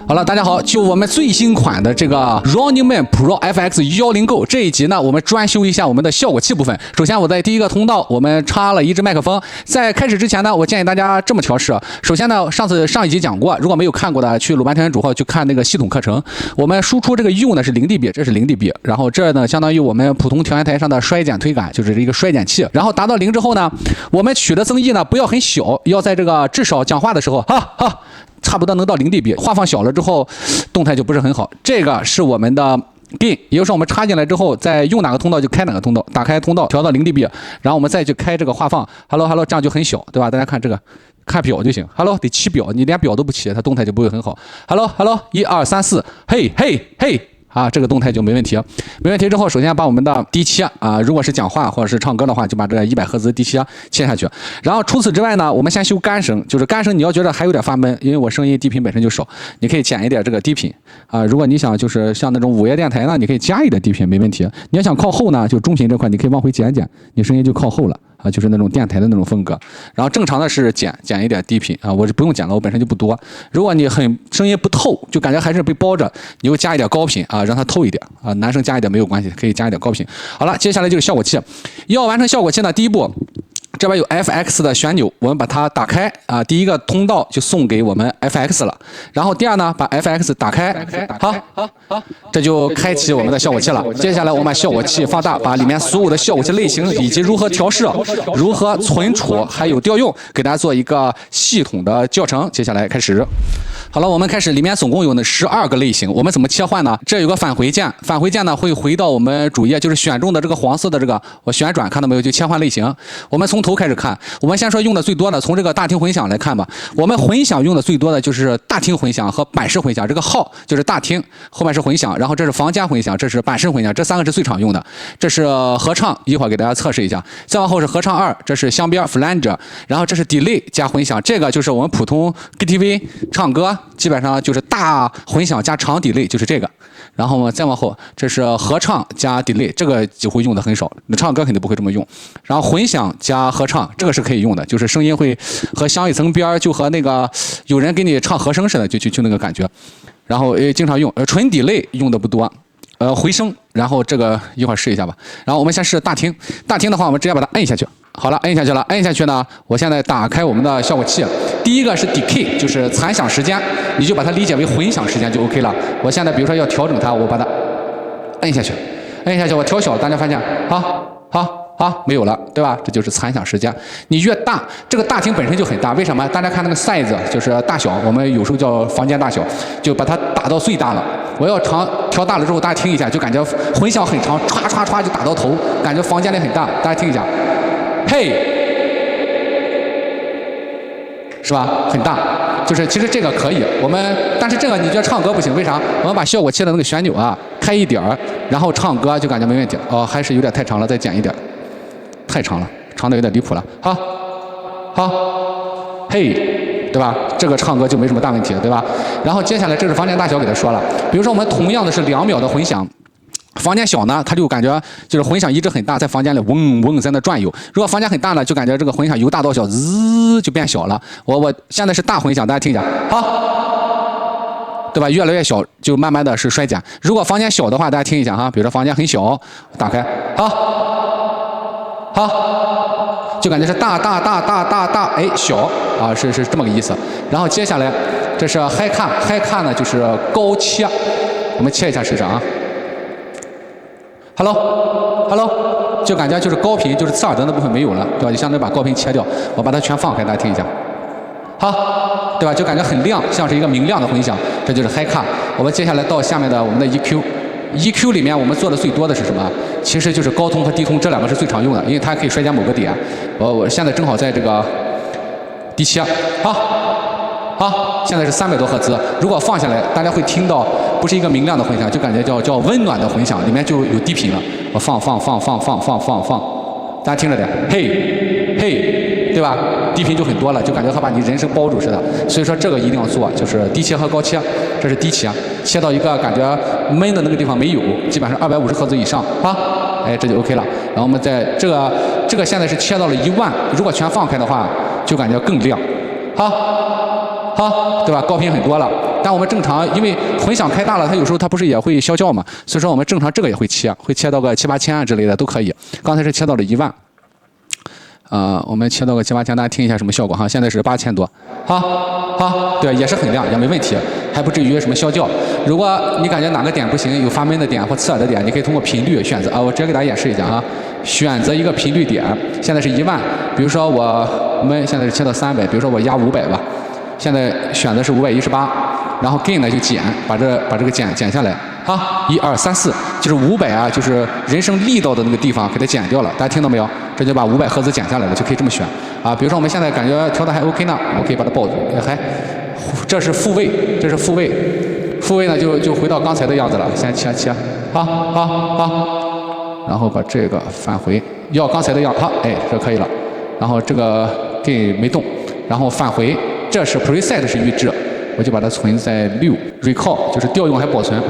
好了，大家好，就我们最新款的这个 Running Man Pro FX 10 Go 这一集呢，我们专修一下我们的效果器部分。首先，我在第一个通道我们插了一支麦克风。在开始之前呢，我建议大家这么调试。首先呢，上一集讲过，如果没有看过的，去鲁班调音主号去看那个系统课程。我们输出这个 U 呢是0dB，这是0dB，然后这呢相当于我们普通调音台上的衰减推杆，就是一个衰减器。然后达到0之后呢，我们取的增益呢不要很小，要在这个至少讲话的时候，差不多能到0dB，话放小了之后，动态就不是很好。这个是我们的 gain， 也就是我们插进来之后，再用哪个通道就开哪个通道，打开通道调到0dB， 然后我们再去开这个话放 ，hello， 这样就很小，对吧？大家看这个，看表就行 ，hello 得起表，你连表都不起，它动态就不会很好。hello， 1、2、3、4，嘿。啊，这个动态就没问题。没问题之后，首先把我们的低切啊，如果是讲话或者是唱歌的话，就把这100赫兹低切切下去。然后除此之外呢，我们先修干声，就是干声你要觉得还有点发闷，因为我声音低频本身就少，你可以减一点这个低频啊。如果你想就是像那种午夜电台呢，你可以加一点低频没问题。你要想靠后呢，就中频这块你可以往回减，你声音就靠后了。啊，就是那种电台的那种风格，然后正常的是减一点低频啊，我是不用减了，我本身就不多。如果你声音不透，就感觉还是被包着，你就加一点高频啊，让它透一点啊。男生加一点没有关系，可以加一点高频。好了，接下来就是效果器，要完成效果器呢，第一步。这边有 FX 的旋钮，我们把它打开啊，第一个通道就送给我们 FX 了。然后第二呢，把 FX 打开，好，这就开启我们的效果器了。接下来我们把效果器放大，把里面所有的效果器类型以及如何调试、如何存储还有调用，给大家做一个系统的教程。接下来开始。好了，我们开始，里面总共有12个类型，我们怎么切换呢？这有个返回键，返回键呢会回到我们主页，就是选中的这个黄色的这个，我旋转，看到没有？就切换类型。我们从头开始看，我们先说用的最多的，从这个大厅混响来看吧。我们混响用的最多的就是大厅混响和板式混响，这个号就是大厅，后面是混响，然后这是房间混响，这是板式混响，这3个是最常用的。这是合唱，一会儿给大家测试一下。再往后是合唱2，这是镶边 flanger， 然后这是 delay 加混响，这个就是我们普通 KTV 唱歌基本上就是大混响加长 delay， 就是这个。然后呢，再往后，这是合唱加 delay， 这个几乎用的很少，你唱歌肯定不会这么用。然后混响加合唱，这个是可以用的，就是声音会和镶一层边儿，就和那个有人给你唱和声似的，就那个感觉。然后经常用，纯 delay 用的不多。回声，然后这个一会儿试一下吧。然后我们先试大厅，大厅的话，我们直接把它摁下去。好了，摁下去了。摁下去呢，我现在打开我们的效果器。第一个是 decay， 就是残响时间，你就把它理解为混响时间就 OK 了。我现在比如说要调整它，我把它摁下去，摁下去我调小，大家发现，好，没有了，对吧？这就是残响时间。你越大，这个大厅本身就很大，为什么？大家看那个 size， 就是大小，我们有时候叫房间大小，就把它打到最大了。我要调大了之后，大家听一下，就感觉混响很长，歘就打到头，感觉房间里很大。大家听一下，嘿，是吧？很大。就是其实这个可以，但是这个你觉得唱歌不行，为啥？我们把效果器的那个旋钮啊开一点儿，然后唱歌就感觉没问题。哦，还是有点太长了，再减一点。太长了，长的有点离谱了。好，嘿，对吧？这个唱歌就没什么大问题，对吧？然后接下来这是房间大小给他说了，比如说我们同样的是2秒的混响，房间小呢，它就感觉就是混响一直很大，在房间里嗡在那转悠。如果房间很大呢，就感觉这个混响由大到小，滋就变小了。我现在是大混响，大家听一下，好，对吧？越来越小，就慢慢的是衰减。如果房间小的话，大家听一下哈，比如说房间很小，打开，好，就感觉是大，哎，小啊，是这么个意思。然后接下来，这是 high cut 呢就是高切，我们切一下试试啊。Hello， 就感觉就是高频，就是次耳德那部分没有了，对吧？就相当于把高频切掉，我把它全放开，大家听一下。好，对吧？就感觉很亮，像是一个明亮的混响，这就是 high cut。我们接下来到下面的我们的 EQ。EQ 里面我们做的最多的是什么？其实就是高通和低通，这2个是最常用的，因为它可以衰减某个点。我现在正好在这个低切，好，现在是300多赫兹。如果放下来，大家会听到不是一个明亮的混响，就感觉叫温暖的混响，里面就有低频了。我放，大家听着点，嘿，对吧？低频就很多了，就感觉和把你人声包住似的。所以说这个一定要做，就是低切和高切。这是低切，切到一个感觉闷的那个地方没有，基本上250赫兹以上啊，哎，这就 OK 了。然后我们在这个现在是切到了1万，如果全放开的话，就感觉更亮。好，好，对吧？高频很多了。但我们正常，因为混响开大了，它有时候它不是也会消叫嘛，所以说我们正常这个也会切到个7、8千啊之类的都可以。刚才是切到了1万。我们切到个7、8千，大家听一下什么效果哈？现在是8000多，好，对，也是很亮，也没问题，还不至于什么消叫。如果你感觉哪个点不行，有发闷的点或刺耳的点，你可以通过频率选择我直接给大家演示一下啊，选择一个频率点，现在是1万，比如说我们现在是切到300，比如说我压500吧，现在选的是518，然后 gain 呢就减，把这个减下来。好，1、2、3、4，就是500啊，就是人声力道的那个地方给它减掉了，大家听到没有？这就把500赫兹减下来了，就可以这么选啊。比如说我们现在感觉调的还 OK 呢，我可以把它抱住，这是复位，复位呢就回到刚才的样子了，先切，好，然后把这个返回，要刚才的样，好，这可以了，然后这个给没动，然后返回，这是 preset 是预置。我就把它存在6 ，recall 就是调用还保存，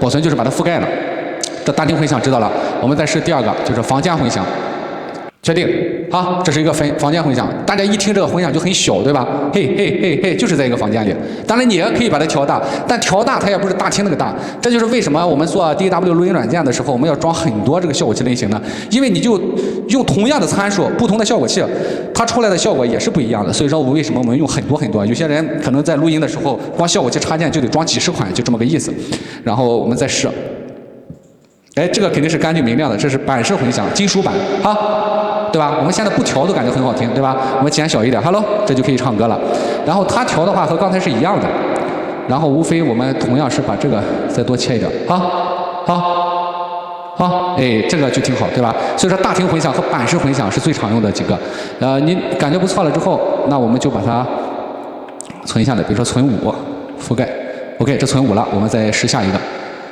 保存就是把它覆盖了。这大厅混响知道了，我们再试第二个，就是房间混响。确定，好，这是一个房间混响，大家一听这个混响就很小，对吧？嘿，就是在一个房间里。当然你也可以把它调大，但调大它也不是大厅那个大。这就是为什么我们做 DAW 录音软件的时候，我们要装很多这个效果器类型呢？因为你就用同样的参数，不同的效果器，它出来的效果也是不一样的。所以说为什么我们用很多？有些人可能在录音的时候，光效果器插件就得装几十款，就这么个意思。然后我们再试。这个肯定是干净明亮的，这是板式混响，金属板，好，对吧？我们现在不调都感觉很好听，对吧？我们减小一点 ，Hello， 这就可以唱歌了。然后它调的话和刚才是一样的，然后无非我们同样是把这个再多切一点，好，这个就挺好，对吧？所以说大厅混响和板式混响是最常用的几个。你感觉不错了之后，那我们就把它存下来，比如说存5，覆盖 ，OK， 这存5了，我们再试下一个。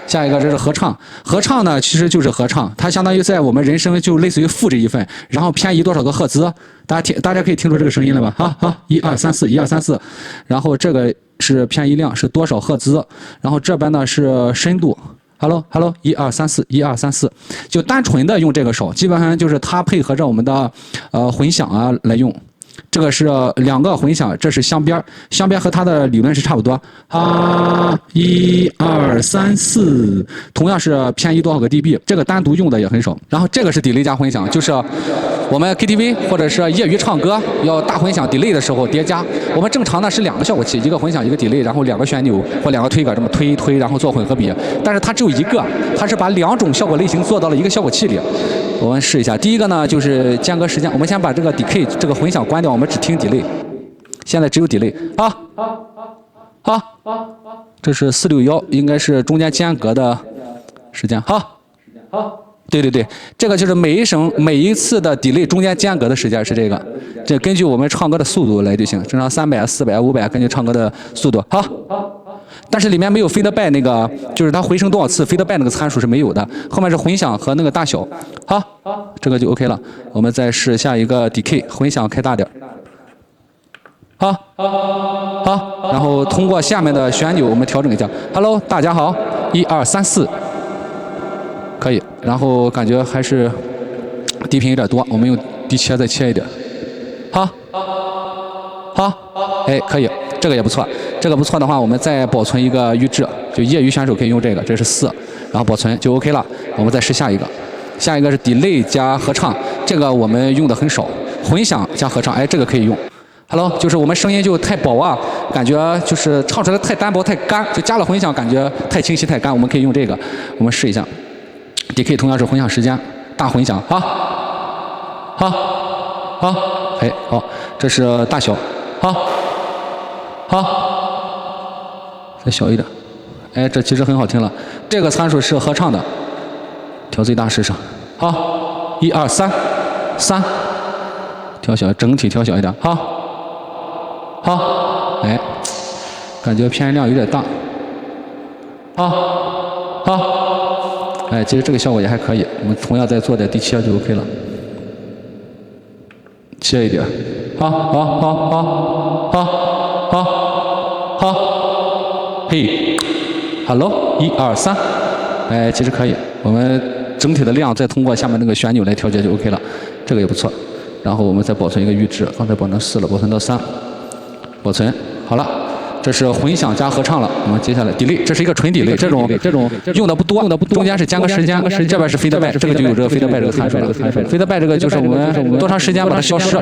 下一个这是合唱，合唱呢其实就是合唱，它相当于在我们人声就类似于复制一份，然后偏移多少个赫兹，大家可以听出这个声音了吧？好，1、2、3、4，1、2、3、4，然后这个是偏移量是多少赫兹，然后这边呢是深度。Hello， 1、2、3、4，1、2、3、4，就单纯的用这个手，基本上就是它配合着我们的混响啊来用。这个是2个混响，这是镶边和它的理论是差不多。1、2、3、4，同样是偏移多少个 dB， 这个单独用的也很少。然后这个是 delay 加混响，就是我们 KTV 或者是业余唱歌要大混响 delay 的时候叠加。我们正常呢是2个效果器，一个混响一个 delay， 然后2个旋钮或2个推杆这么推，然后做混合比。但是它只有一个，它是把2种效果类型做到了一个效果器里。我们试一下，第一个呢就是间隔时间，我们先把这个 decay 这个混响关掉，我们只听 delay， 现在只有 delay。好，这是461，应该是中间间隔的时间。好，对，这个就是每一次的 delay 中间间隔的时间是这个，这根据我们唱歌的速度来就行，正常300、400、500，根据唱歌的速度。好。但是里面没有 feedback 那个，就是它回声多少次 feedback 那个参数是没有的，后面是混响和那个大小。好，这个就 OK 了。我们再试下一个 decay， 混响开大点。好，然后通过下面的旋钮我们调整一下。Hello， 大家好，1、2、3、4，可以。然后感觉还是低频有点多，我们用低切再切一点。好，可以。这个也不错，这个不错的话，我们再保存一个预置，就业余选手可以用这个，这是4，然后保存就 OK 了。我们再试下一个，下一个是 delay 加合唱，这个我们用的很少，混响加合唱，这个可以用。Hello， 就是我们声音就太薄啊，感觉就是唱出来太单薄太干，就加了混响感觉太清晰太干，我们可以用这个，我们试一下。decay 同样是混响时间，大混响，好，这是大小，好，再小一点，这其实很好听了。这个参数是合唱的，调最大试上。好，1、2、3，调小，整体调小一点。好，感觉偏移量有点大。好，其实这个效果也还可以。我们同样再做点低切就 OK 了，切一点。好，嘿 ，Hello， 1、2、3，其实可以。我们整体的量再通过下面那个旋钮来调节就 OK 了，这个也不错。然后我们再保存一个预置，刚才保存4了，保存到3，保存好了。这是混响加合唱了，我们接下来 delay， 这是一个纯 delay， 这种用的不多，中间是间隔时间，这边是 feedback， 这个就有这个 feedback 这个参数了。feedback 这个就是我们多长时间把它消失。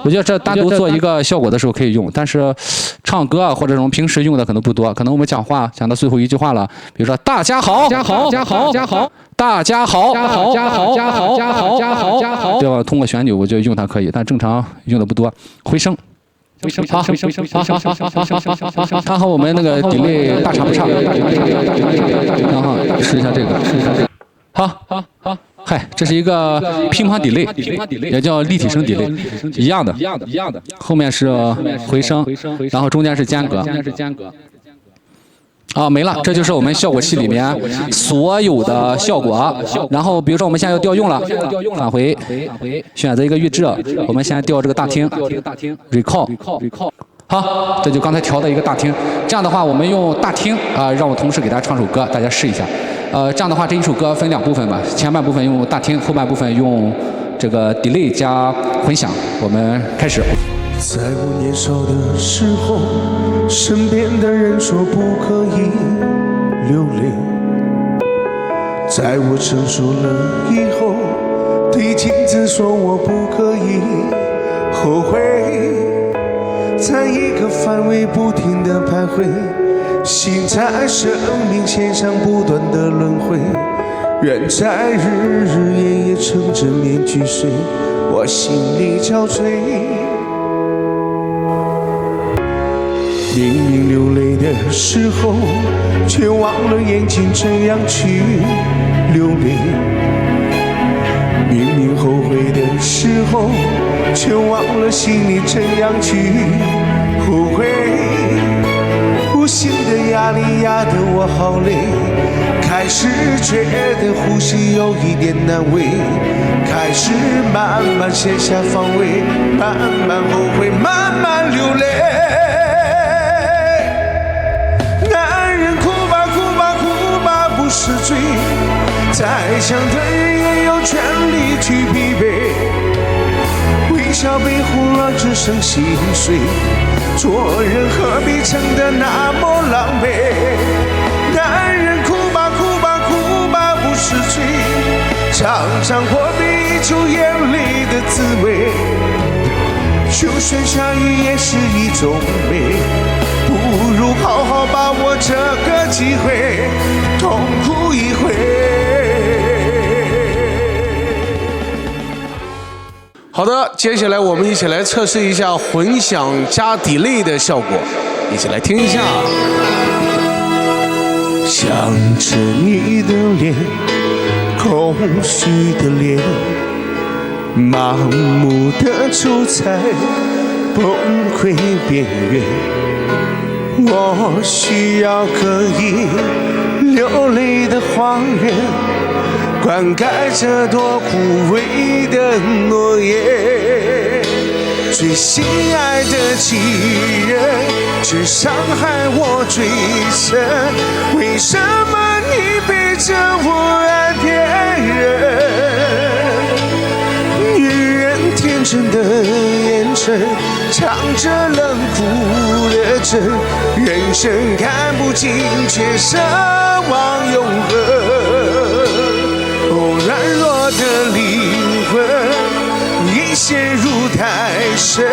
我觉得这单独做一个效果的时候可以用，但是唱歌啊或者这种平时用的可能不多，可能我们讲话讲到最后一句话了，比如说大家好，大家好，对吧？通过旋钮我觉得用它可以，但正常用的不多。回声，好，它和我们那个 delay 大差不差。然后试一下这个，好，嗨，这是一个乒乓 delay， 也叫立体声 delay， 一样的。后面是回声，然后中间是间隔。啊，没了，这就是我们效果器里面所有的效果。然后比如说我们现在要调用了，返回，选择一个预制，我们现在调这个大厅 ，recall。好，这就刚才调的一个大厅。这样的话，我们用大厅让我同事给大家唱首歌，大家试一下。这样的话，这一首歌分2部分吧，前半部分用大厅，后半部分用这个 delay 加混响。我们开始。在我年少的时候，身边的人说不可以流泪。在我成熟了以后，对镜子说我不可以后悔。在一个范围不停地徘徊，心在生命线上不断的轮回。人在日日夜夜撑着面具睡，我心里憔悴。明明流泪的时候，却忘了眼睛怎样去流泪。明明后悔的时候，却忘了心里怎样去后悔。无形的压力压得我好累，开始觉得呼吸有一点难为，开始慢慢卸下防卫，慢慢后悔，慢慢流泪。不是罪，再强的人也有权利去疲惫。微笑背后啊，只剩心碎。做人何必撑得那么狼狈？男人哭吧哭吧哭吧，不是罪，尝尝破壁就眼泪的滋味。就算下雨也是一种美。不如好好把握这个机会，痛哭一回。好的，接下来我们一起来测试一下混响加 delay 的效果，一起来听一下。想着你的脸，空虚的脸，麻木的走在崩溃边缘。我需要可以流泪的花园，灌溉这朵枯萎的诺言。最心爱的亲人，却伤害我最深。为什么你背着我爱别人？女人天真的眼神，藏着冷酷的真，人生看不尽，却奢望永恒。哦，软弱的灵魂已陷入太深，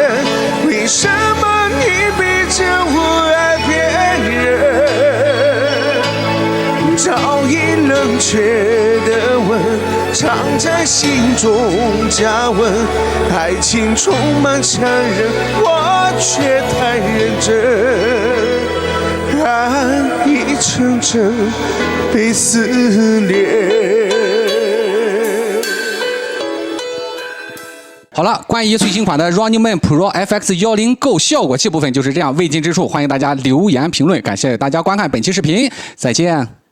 为什么你背着我爱别人？早已冷却的吻，藏在心中加温，爱情充满残忍，我却太认真，爱已成真被撕裂。好了，关于最新款的 Running Man Pro FX 10 Go 效果器部分就是这样，未尽之处欢迎大家留言评论，感谢大家观看本期视频，再见。